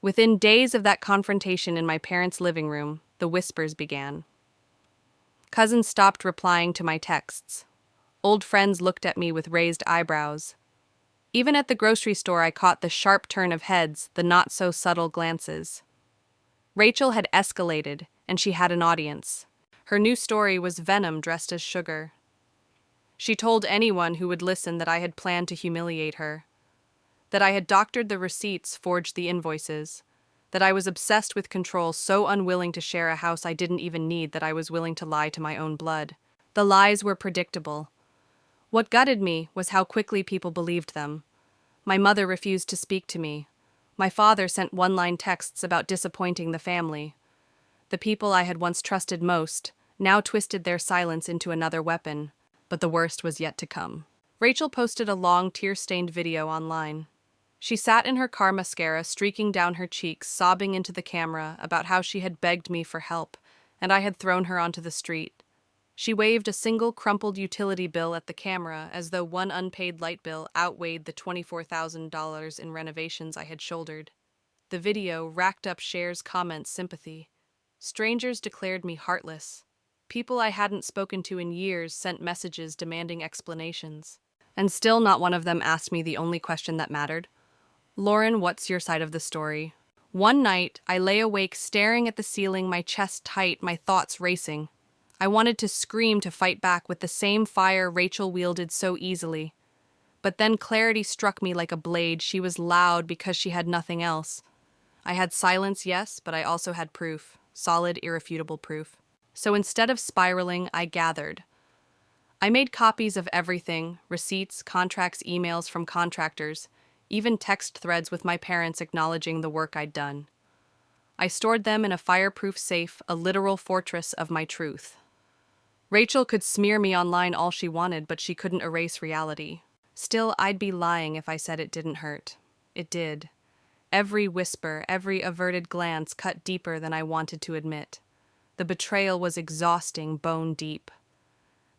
Speaker 1: Within days of that confrontation in my parents' living room, the whispers began. Cousins stopped replying to my texts. Old friends looked at me with raised eyebrows. Even at the grocery store, I caught the sharp turn of heads, the not-so-subtle glances. Rachel had escalated, and she had an audience. Her new story was venom dressed as sugar. She told anyone who would listen that I had planned to humiliate her, that I had doctored the receipts, forged the invoices, that I was obsessed with control, so unwilling to share a house I didn't even need that I was willing to lie to my own blood. The lies were predictable. What gutted me was how quickly people believed them. My mother refused to speak to me. My father sent one-line texts about disappointing the family. The people I had once trusted most now twisted their silence into another weapon, but the worst was yet to come. Rachel posted a long, tear-stained video online. She sat in her car, mascara streaking down her cheeks, sobbing into the camera about how she had begged me for help, and I had thrown her onto the street. She waved a single crumpled utility bill at the camera as though one unpaid light bill outweighed the $24,000 in renovations I had shouldered. The video racked up shares, comments, sympathy. Strangers declared me heartless. People I hadn't spoken to in years sent messages demanding explanations. And still not one of them asked me the only question that mattered. "Lauren, what's your side of the story?" One night, I lay awake staring at the ceiling, my chest tight, my thoughts racing. I wanted to scream, to fight back with the same fire Rachel wielded so easily. But then clarity struck me like a blade. She was loud because she had nothing else. I had silence, yes, but I also had proof. Solid, irrefutable proof. So instead of spiraling, I gathered. I made copies of everything: receipts, contracts, emails from contractors, even text threads with my parents acknowledging the work I'd done. I stored them in a fireproof safe, a literal fortress of my truth. Rachel could smear me online all she wanted, but she couldn't erase reality. Still, I'd be lying if I said it didn't hurt. It did. Every whisper, every averted glance cut deeper than I wanted to admit. The betrayal was exhausting, bone deep.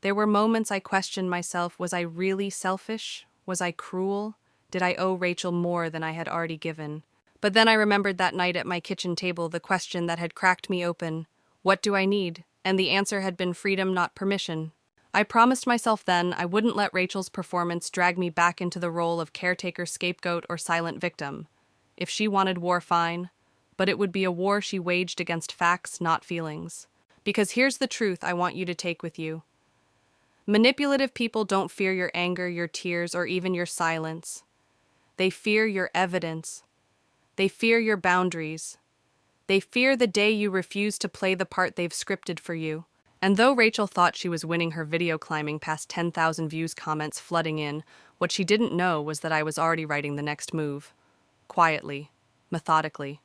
Speaker 1: There were moments I questioned myself. Was I really selfish? Was I cruel? Did I owe Rachel more than I had already given? But then I remembered that night at my kitchen table, the question that had cracked me open. What do I need? And the answer had been freedom, not permission. I promised myself then I wouldn't let Rachel's performance drag me back into the role of caretaker, scapegoat, or silent victim. If she wanted war, fine. But it would be a war she waged against facts, not feelings. Because here's the truth I want you to take with you. Manipulative people don't fear your anger, your tears, or even your silence. They fear your evidence. They fear your boundaries. They fear the day you refuse to play the part they've scripted for you. And though Rachel thought she was winning her video climbing past 10,000 views, comments flooding in, what she didn't know was that I was already writing the next move. Quietly, methodically,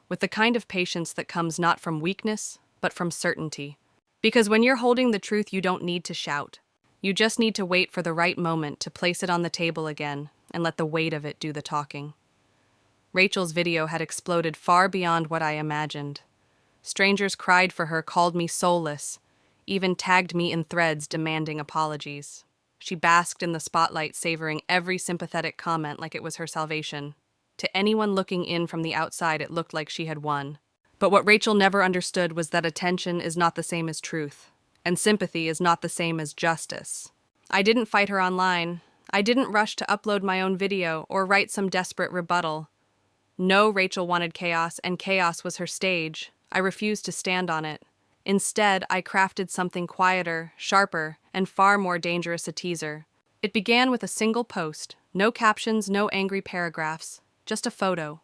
Speaker 1: with the kind of patience that comes not from weakness, but from certainty. Because when you're holding the truth, you don't need to shout. You just need to wait for the right moment to place it on the table again and let the weight of it do the talking. Rachel's video had exploded far beyond what I imagined. Strangers cried for her, called me soulless, even tagged me in threads demanding apologies. She basked in the spotlight, savoring every sympathetic comment like it was her salvation. To anyone looking in from the outside, it looked like she had won. But what Rachel never understood was that attention is not the same as truth, and sympathy is not the same as justice. I didn't fight her online. I didn't rush to upload my own video or write some desperate rebuttal. No, Rachel wanted chaos, and chaos was her stage. I refused to stand on it. Instead, I crafted something quieter, sharper, and far more dangerous: a teaser. It began with a single post, no captions, no angry paragraphs, just a photo.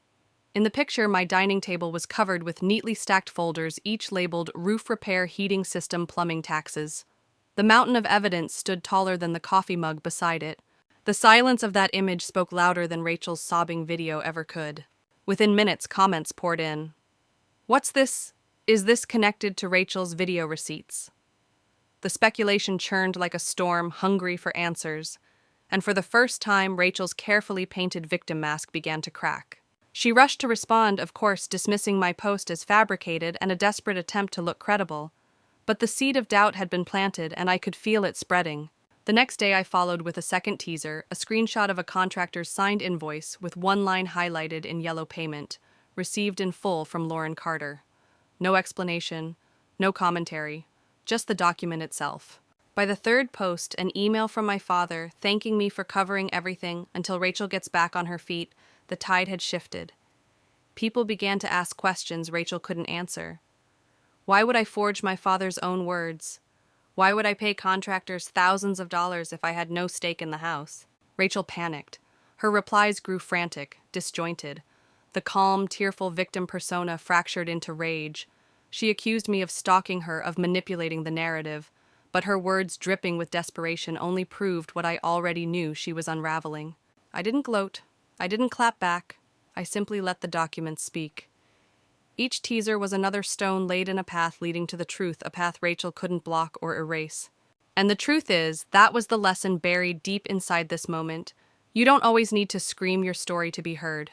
Speaker 1: In the picture, my dining table was covered with neatly stacked folders, each labeled roof repair, heating system, plumbing taxes. The mountain of evidence stood taller than the coffee mug beside it. The silence of that image spoke louder than Rachel's sobbing video ever could. Within minutes, comments poured in. What's this? Is this connected to Rachel's video receipts? The speculation churned like a storm, hungry for answers. And for the first time, Rachel's carefully painted victim mask began to crack. She rushed to respond, of course, dismissing my post as fabricated and a desperate attempt to look credible. But the seed of doubt had been planted, and I could feel it spreading. The next day I followed with a second teaser, a screenshot of a contractor's signed invoice with one line highlighted in yellow: payment, received in full from Lauren Carter. No explanation, no commentary, just the document itself. By the third post, an email from my father thanking me for covering everything until Rachel gets back on her feet. The tide had shifted. People began to ask questions Rachel couldn't answer. Why would I forge my father's own words? Why would I pay contractors thousands of dollars if I had no stake in the house? Rachel panicked. Her replies grew frantic, disjointed. The calm, tearful victim persona fractured into rage. She accused me of stalking her, of manipulating the narrative, but her words, dripping with desperation, only proved what I already knew: she was unraveling. I didn't gloat. I didn't clap back. I simply let the documents speak. Each teaser was another stone laid in a path leading to the truth, a path Rachel couldn't block or erase. And the truth is, that was the lesson buried deep inside this moment. You don't always need to scream your story to be heard.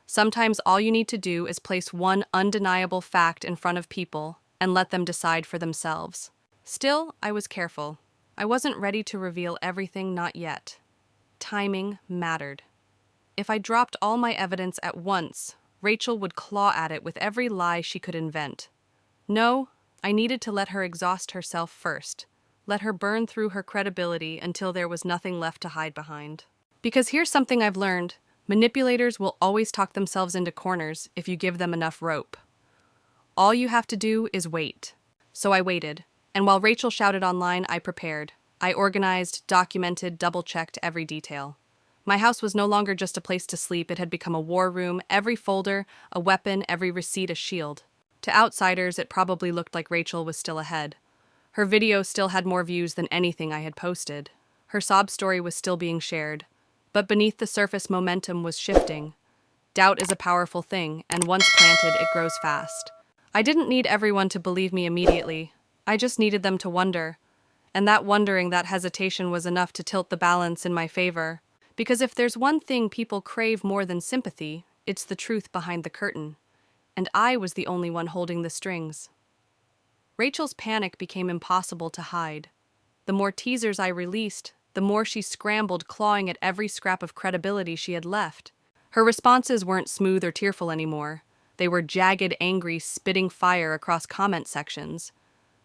Speaker 1: Sometimes all you need to do is place one undeniable fact in front of people and let them decide for themselves. Still, I was careful. I wasn't ready to reveal everything, not yet. Timing mattered. If I dropped all my evidence at once, Rachel would claw at it with every lie she could invent. No, I needed to let her exhaust herself first. Let her burn through her credibility until there was nothing left to hide behind. Because here's something I've learned: manipulators will always talk themselves into corners if you give them enough rope. All you have to do is wait. So I waited, and while Rachel shouted online, I prepared. I organized, documented, double-checked every detail. My house was no longer just a place to sleep. It had become a war room, every folder a weapon, every receipt a shield. To outsiders, it probably looked like Rachel was still ahead. Her video still had more views than anything I had posted. Her sob story was still being shared. But beneath the surface, momentum was shifting. Doubt is a powerful thing, and once planted, it grows fast. I didn't need everyone to believe me immediately. I just needed them to wonder. And that wondering, that hesitation, was enough to tilt the balance in my favor. Because if there's one thing people crave more than sympathy, it's the truth behind the curtain. And I was the only one holding the strings. Rachel's panic became impossible to hide. The more teasers I released, the more she scrambled, clawing at every scrap of credibility she had left. Her responses weren't smooth or tearful anymore. They were jagged, angry, spitting fire across comment sections.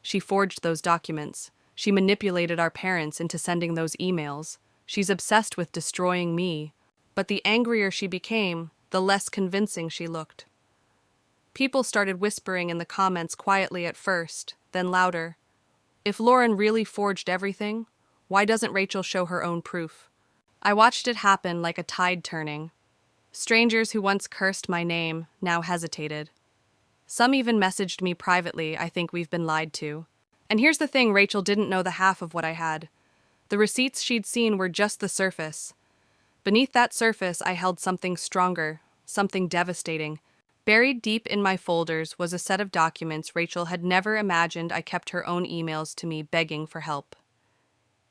Speaker 1: She forged those documents. She manipulated our parents into sending those emails. She's obsessed with destroying me. But the angrier she became, the less convincing she looked. People started whispering in the comments quietly at first, then louder. If Lauren really forged everything, why doesn't Rachel show her own proof? I watched it happen like a tide turning. Strangers who once cursed my name now hesitated. Some even messaged me privately, "I think we've been lied to." And here's the thing, Rachel didn't know the half of what I had. The receipts she'd seen were just the surface. Beneath that surface, I held something stronger, something devastating. Buried deep in my folders was a set of documents Rachel had never imagined. I kept her own emails to me begging for help.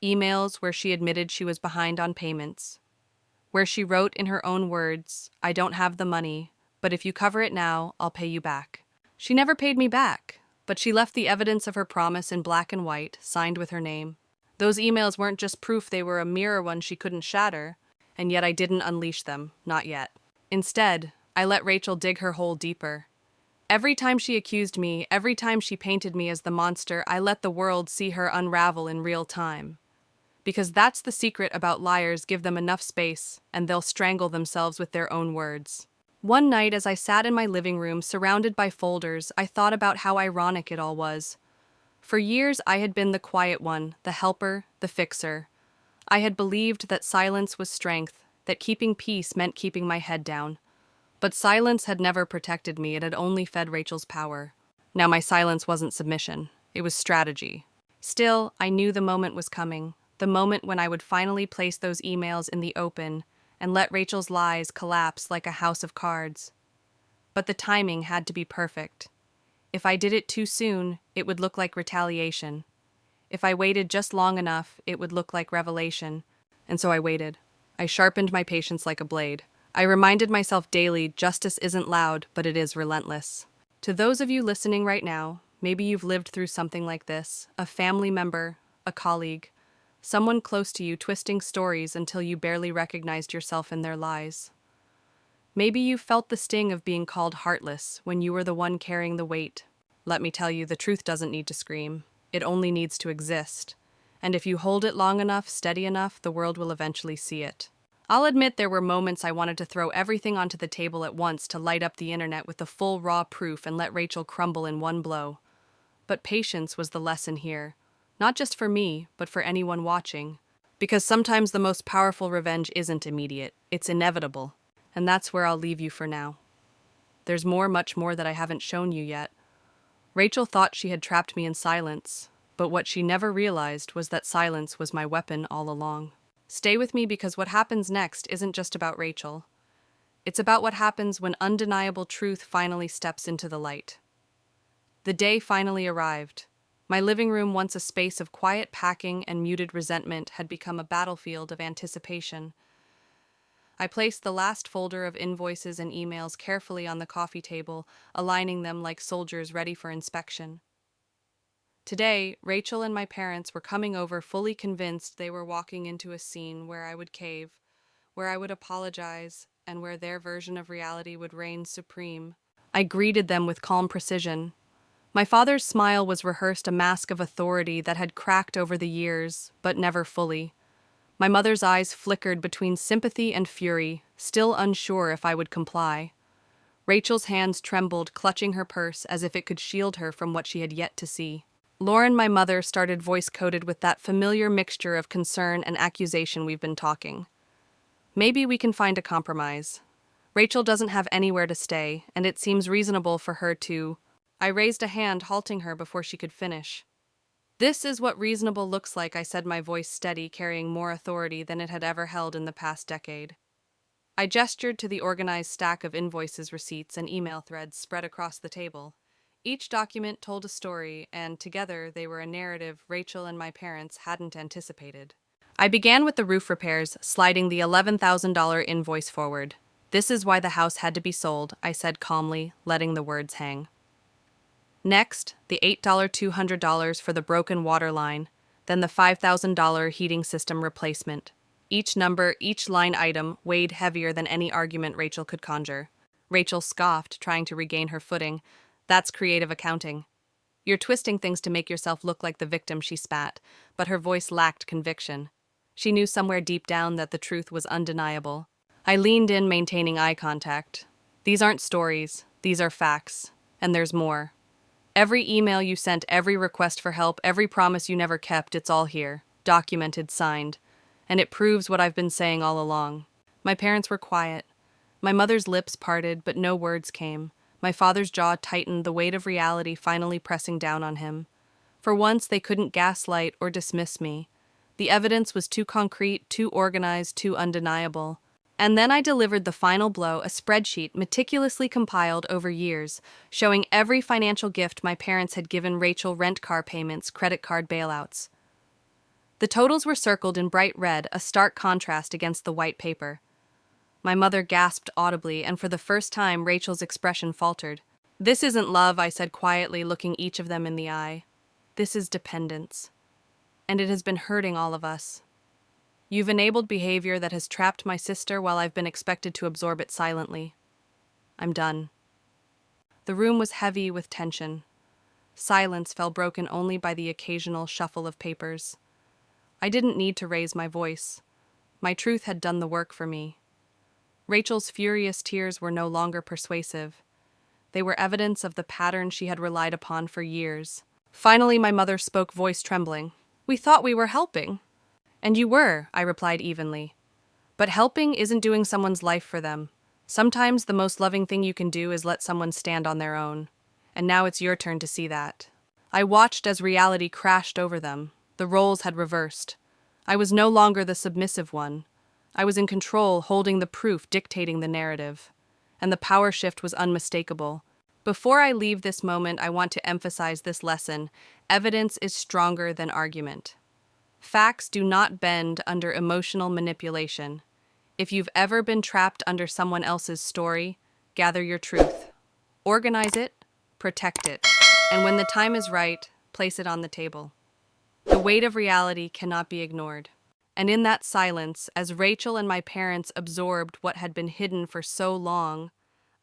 Speaker 1: Emails where she admitted she was behind on payments. Where she wrote in her own words, "I don't have the money, but if you cover it now, I'll pay you back." She never paid me back, but she left the evidence of her promise in black and white, signed with her name. Those emails weren't just proof, they were a mirror one she couldn't shatter, and yet I didn't unleash them, not yet. Instead, I let Rachel dig her hole deeper. Every time she accused me, every time she painted me as the monster, I let the world see her unravel in real time. Because that's the secret about liars: give them enough space, and they'll strangle themselves with their own words. One night, as I sat in my living room, surrounded by folders, I thought about how ironic it all was. For years, I had been the quiet one, the helper, the fixer. I had believed that silence was strength, that keeping peace meant keeping my head down. But silence had never protected me, it had only fed Rachel's power. Now my silence wasn't submission, it was strategy. Still, I knew the moment was coming, the moment when I would finally place those emails in the open and let Rachel's lies collapse like a house of cards. But the timing had to be perfect. If I did it too soon, it would look like retaliation. If I waited just long enough, it would look like revelation. And so I waited. I sharpened my patience like a blade. I reminded myself daily, justice isn't loud, but it is relentless. To those of you listening right now, maybe you've lived through something like this: a family member, a colleague, someone close to you twisting stories until you barely recognized yourself in their lies. Maybe you felt the sting of being called heartless when you were the one carrying the weight. Let me tell you, the truth doesn't need to scream. It only needs to exist. And if you hold it long enough, steady enough, the world will eventually see it. I'll admit there were moments I wanted to throw everything onto the table at once to light up the internet with the full raw proof and let Rachel crumble in one blow. But patience was the lesson here. Not just for me, but for anyone watching. Because sometimes the most powerful revenge isn't immediate, it's inevitable. And that's where I'll leave you for now. There's more, much more that I haven't shown you yet. Rachel thought she had trapped me in silence, but what she never realized was that silence was my weapon all along. Stay with me, because what happens next isn't just about Rachel. It's about what happens when undeniable truth finally steps into the light. The day finally arrived. My living room, once a space of quiet packing and muted resentment, had become a battlefield of anticipation. I placed the last folder of invoices and emails carefully on the coffee table, aligning them like soldiers ready for inspection. Today, Rachel and my parents were coming over, fully convinced they were walking into a scene where I would cave, where I would apologize, and where their version of reality would reign supreme. I greeted them with calm precision. My father's smile was rehearsed, a mask of authority that had cracked over the years, but never fully. My mother's eyes flickered between sympathy and fury, still unsure if I would comply. Rachel's hands trembled, clutching her purse as if it could shield her from what she had yet to see. Lauren, my mother, started, voice coated with that familiar mixture of concern and accusation we've been talking. "Maybe we can find a compromise. Rachel doesn't have anywhere to stay, and it seems reasonable for her to—" I raised a hand, halting her before she could finish. "This is what reasonable looks like," I said, my voice steady, carrying more authority than it had ever held in the past decade. I gestured to the organized stack of invoices, receipts, and email threads spread across the table. Each document told a story, and together they were a narrative Rachel and my parents hadn't anticipated. I began with the roof repairs, sliding the $11,000 invoice forward. "This is why the house had to be sold," I said calmly, letting the words hang. Next, the $8,200 for the broken water line, then the $5,000 heating system replacement. Each number, each line item, weighed heavier than any argument Rachel could conjure. Rachel scoffed, trying to regain her footing. "That's creative accounting. You're twisting things to make yourself look like the victim," she spat, but her voice lacked conviction. She knew somewhere deep down that the truth was undeniable. I leaned in, maintaining eye contact. "These aren't stories, these are facts. And there's more. Every email you sent, every request for help, every promise you never kept, it's all here, documented, signed. And it proves what I've been saying all along. My parents were quiet. My mother's lips parted, but no words came. My father's jaw tightened, the weight of reality finally pressing down on him. For once, they couldn't gaslight or dismiss me. The evidence was too concrete, too organized, too undeniable. And then I delivered the final blow, a spreadsheet meticulously compiled over years, showing every financial gift my parents had given Rachel: rent car payments, credit card bailouts. The totals were circled in bright red, a stark contrast against the white paper. My mother gasped audibly, and for the first time Rachel's expression faltered. "This isn't love," I said quietly, looking each of them in the eye. "This is dependence. And it has been hurting all of us. You've enabled behavior that has trapped my sister while I've been expected to absorb it silently. I'm done." The room was heavy with tension. Silence fell, broken only by the occasional shuffle of papers. I didn't need to raise my voice. My truth had done the work for me. Rachel's furious tears were no longer persuasive. They were evidence of the pattern she had relied upon for years. Finally, my mother spoke, voice trembling. "We thought we were helping." "And you were," I replied evenly. "But helping isn't doing someone's life for them. Sometimes the most loving thing you can do is let someone stand on their own. And now it's your turn to see that." I watched as reality crashed over them. The roles had reversed. I was no longer the submissive one. I was in control, holding the proof, dictating the narrative. And the power shift was unmistakable. Before I leave this moment, I want to emphasize this lesson: evidence is stronger than argument. Facts do not bend under emotional manipulation. If you've ever been trapped under someone else's story, gather your truth. Organize it, protect it, and when the time is right, place it on the table. The weight of reality cannot be ignored. And in that silence, as Rachel and my parents absorbed what had been hidden for so long,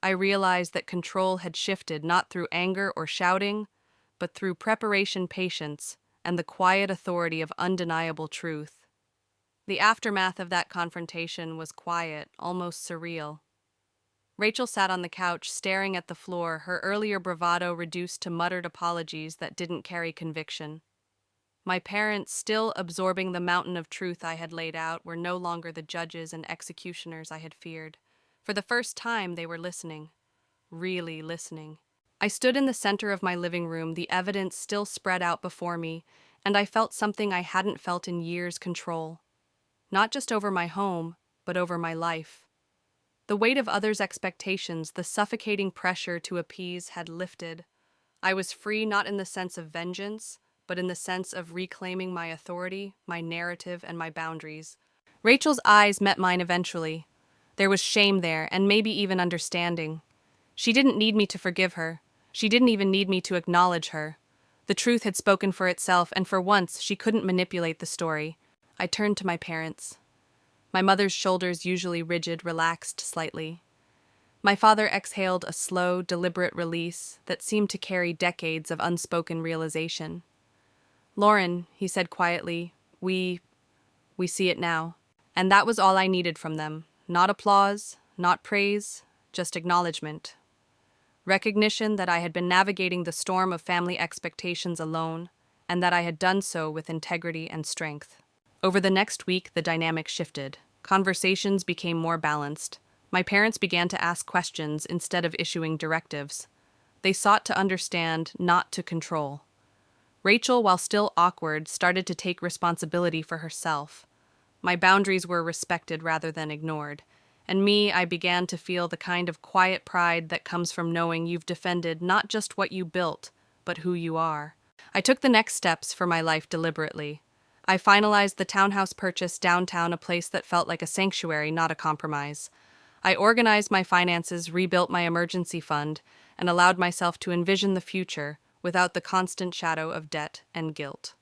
Speaker 1: I realized that control had shifted, not through anger or shouting, but through preparation, patience, and the quiet authority of undeniable truth. The aftermath of that confrontation was quiet, almost surreal. Rachel sat on the couch, staring at the floor, her earlier bravado reduced to muttered apologies that didn't carry conviction. My parents, still absorbing the mountain of truth I had laid out, were no longer the judges and executioners I had feared. For the first time, they were listening. Really listening. I stood in the center of my living room, the evidence still spread out before me, and I felt something I hadn't felt in years: control. Not just over my home, but over my life. The weight of others' expectations, the suffocating pressure to appease, had lifted. I was free, not in the sense of vengeance, but in the sense of reclaiming my authority, my narrative, and my boundaries. Rachel's eyes met mine eventually. There was shame there, and maybe even understanding. She didn't need me to forgive her. She didn't even need me to acknowledge her. The truth had spoken for itself, and for once, she couldn't manipulate the story. I turned to my parents. My mother's shoulders, usually rigid, relaxed slightly. My father exhaled a slow, deliberate release that seemed to carry decades of unspoken realization. "Lauren," he said quietly, we see it now." And that was all I needed from them. Not applause, not praise, just acknowledgement. Recognition that I had been navigating the storm of family expectations alone, and that I had done so with integrity and strength. Over the next week, the dynamic shifted. Conversations became more balanced. My parents began to ask questions instead of issuing directives. They sought to understand, not to control. Rachel, while still awkward, started to take responsibility for herself. My boundaries were respected rather than ignored. And me, I began to feel the kind of quiet pride that comes from knowing you've defended not just what you built, but who you are. I took the next steps for my life deliberately. I finalized the townhouse purchase downtown, a place that felt like a sanctuary, not a compromise. I organized my finances, rebuilt my emergency fund, and allowed myself to envision the future without the constant shadow of debt and guilt.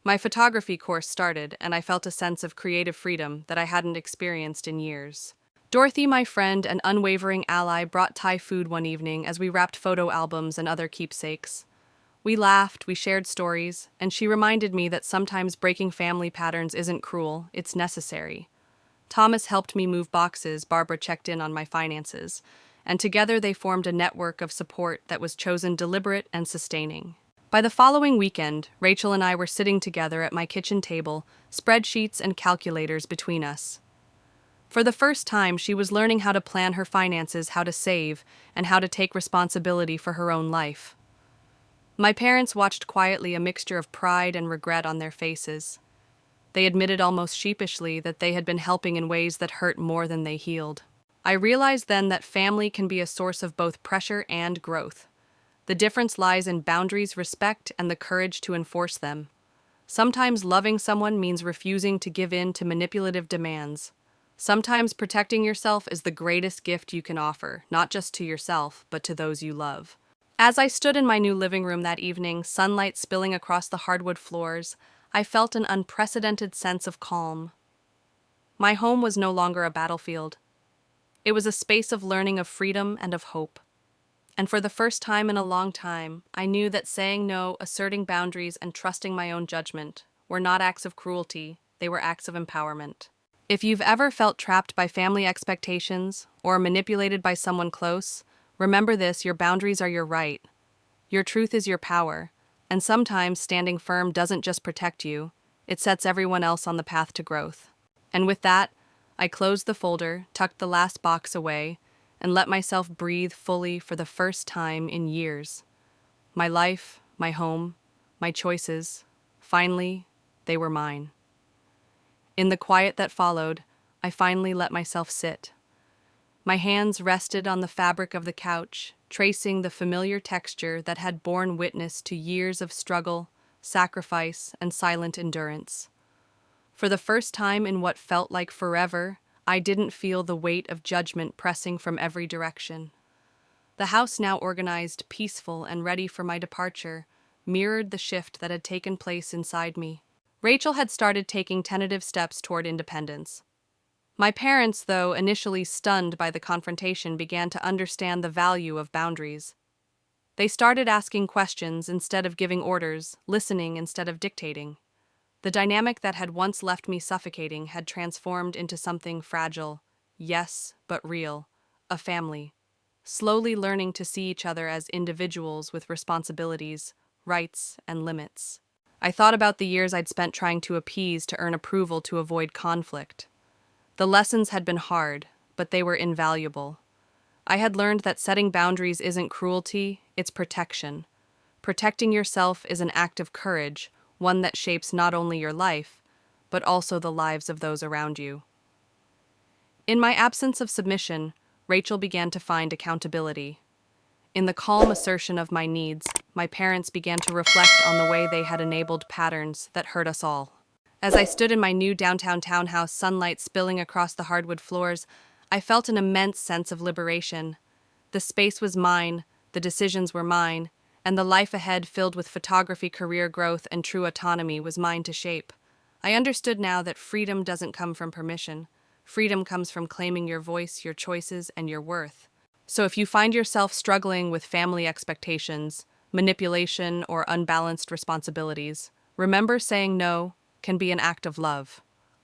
Speaker 1: My photography course started, and I felt a sense of creative freedom that I hadn't experienced in years. Dorothy, my friend and unwavering ally, brought Thai food one evening as we wrapped photo albums and other keepsakes. We laughed, we shared stories, and she reminded me that sometimes breaking family patterns isn't cruel, it's necessary. Thomas helped me move boxes, Barbara checked in on my finances, and together they formed a network of support that was chosen deliberate and sustaining. By the following weekend, Rachel and I were sitting together at my kitchen table, spreadsheets and calculators between us. For the first time, she was learning how to plan her finances, how to save, and how to take responsibility for her own life. My parents watched quietly, a mixture of pride and regret on their faces. They admitted almost sheepishly that they had been helping in ways that hurt more than they healed. I realized then that family can be a source of both pressure and growth. The difference lies in boundaries, respect, and the courage to enforce them. Sometimes loving someone means refusing to give in to manipulative demands. Sometimes protecting yourself is the greatest gift you can offer, not just to yourself, but to those you love. As I stood in my new living room that evening, sunlight spilling across the hardwood floors, I felt an unprecedented sense of calm. My home was no longer a battlefield. It was a space of learning, of freedom, and of hope. And for the first time in a long time, I knew that saying no, asserting boundaries, and trusting my own judgment were not acts of cruelty, they were acts of empowerment. If you've ever felt trapped by family expectations or manipulated by someone close, remember this: your boundaries are your right. Your truth is your power. And sometimes standing firm doesn't just protect you, it sets everyone else on the path to growth. And with that, I closed the folder, tucked the last box away, and let myself breathe fully for the first time in years. My life, my home, my choices, finally, they were mine. In the quiet that followed, I finally let myself sit. My hands rested on the fabric of the couch, tracing the familiar texture that had borne witness to years of struggle, sacrifice, and silent endurance. For the first time in what felt like forever, I didn't feel the weight of judgment pressing from every direction. The house, now organized, peaceful, and ready for my departure, mirrored the shift that had taken place inside me. Rachel had started taking tentative steps toward independence. My parents, though initially stunned by the confrontation, began to understand the value of boundaries. They started asking questions instead of giving orders, listening instead of dictating. The dynamic that had once left me suffocating had transformed into something fragile, yes, but real, a family, slowly learning to see each other as individuals with responsibilities, rights, and limits. I thought about the years I'd spent trying to appease, to earn approval, to avoid conflict. The lessons had been hard, but they were invaluable. I had learned that setting boundaries isn't cruelty, it's protection. Protecting yourself is an act of courage, one that shapes not only your life, but also the lives of those around you. In my absence of submission, Rachel began to find accountability. In the calm assertion of my needs, my parents began to reflect on the way they had enabled patterns that hurt us all. As I stood in my new downtown townhouse, sunlight spilling across the hardwood floors, I felt an immense sense of liberation. The space was mine, the decisions were mine, and the life ahead, filled with photography, career growth, and true autonomy, was mine to shape. I understood now that freedom doesn't come from permission. Freedom comes from claiming your voice, your choices, and your worth. So if you find yourself struggling with family expectations, manipulation, or unbalanced responsibilities, remember, saying no can be an act of love.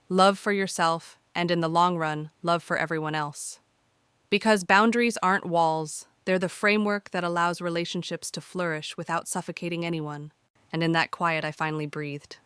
Speaker 1: Love for yourself, and in the long run, love for everyone else. Because boundaries aren't walls, they're the framework that allows relationships to flourish without suffocating anyone. And in that quiet, I finally breathed.